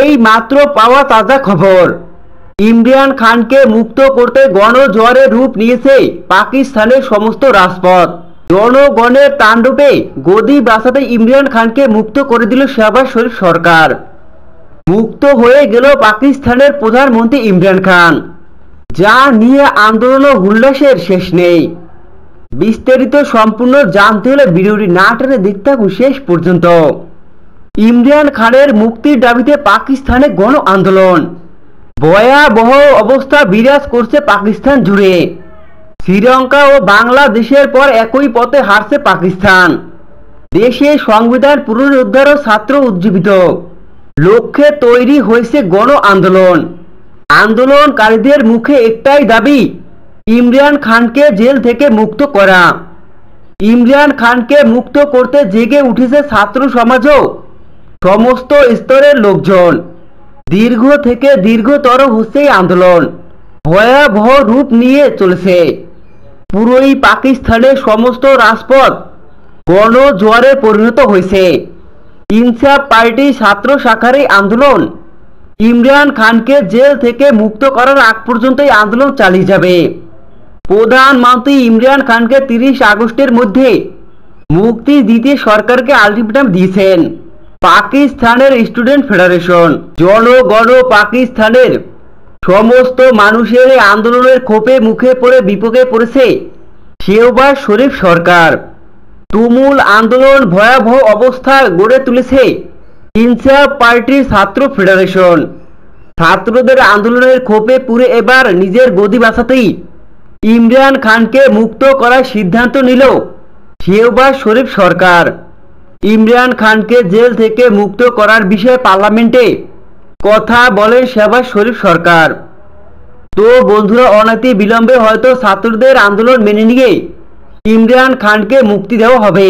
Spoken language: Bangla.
এই মাত্র পাওয়া তাজা খবর, ইমরান খানকে মুক্ত করতে গণজোয়ারের রূপ নিয়েছে পাকিস্তানের সমস্ত রাজপথ। জনগণের তাণ্ডবে গদি বাঁচাতে ইমরান খানকে মুক্ত করে দিল শাহবাজ শরীফ সরকার। মুক্ত হয়ে গেল পাকিস্তানের প্রধানমন্ত্রী ইমরান খান, যা নিয়ে আন্দোলন ও উল্লাসের শেষ নেই। বিস্তারিত সম্পূর্ণ জানতে হলে ভিডিওটি না টেনে দেখতে থাকুন শেষ পর্যন্ত। ইমরান খানের মুক্তির দাবিতে পাকিস্তানে গণ আন্দোলন, ভয়াবহ অবস্থা বিরাজ করছে পাকিস্তান জুড়ে। শ্রীলঙ্কা ও বাংলাদেশের পর একই পথে হারছে পাকিস্তান। দেশে সংবিধান পুনরুদ্ধার ও ছাত্র উজ্জীবিত লক্ষ্যে তৈরি হয়েছে গণ আন্দোলন। আন্দোলনকারীদের মুখে একটাই দাবি, ইমরান খানকে জেল থেকে মুক্ত করা। ইমরান খানকে মুক্ত করতে জেগে উঠেছে ছাত্র সমাজ ও সমস্ত স্তরের লোকজন। দীর্ঘ থেকে দীর্ঘতর হচ্ছে এই আন্দোলন, ভয়াবহ রূপ নিয়ে চলেছে। পুরোই পাকিস্তানের সমস্ত রাজপথ গণজোয়ারে পরিণত হয়েছে। ইনসাফ পার্টি ছাত্র শাখার এই আন্দোলন ইমরান খানকে জেল থেকে মুক্ত করার আগ পর্যন্ত এই আন্দোলন চালিয়ে যাবে। প্রধানমন্ত্রী ইমরান খানকে 30 আগস্টের মধ্যে মুক্তি দিতে সরকারকে আলটিমেটাম দিয়েছেন পাকিস্তানের স্টুডেন্ট ফেডারেশন। জনগণ পাকিস্তানের সমস্ত মানুষের এই আন্দোলনের ক্ষোভে মুখে পড়ে বিপদে পড়েছে শাহবাজ শরীফ সরকার। তুমুল আন্দোলন ভয়াবহ অবস্থা গড়ে তুলেছে ইনসাফ পার্টির ছাত্র ফেডারেশন। ছাত্রদের আন্দোলনের ক্ষোভে পুরে এবার নিজের গদি বাঁচাতেই ইমরান খানকে মুক্ত করার সিদ্ধান্ত নিল শাহবাজ শরীফ সরকার। ইমরান খানকে জেল থেকে মুক্ত করার বিষয়ে পার্লামেন্টে কথা বলেন শাহবাজ শরীফ সরকার। তো বন্ধুরা, অনতি বিলম্বে হয়তো ছাত্রদের আন্দোলন মেনে নিয়ে ইমরান খানকে মুক্তি দেওয়া হবে।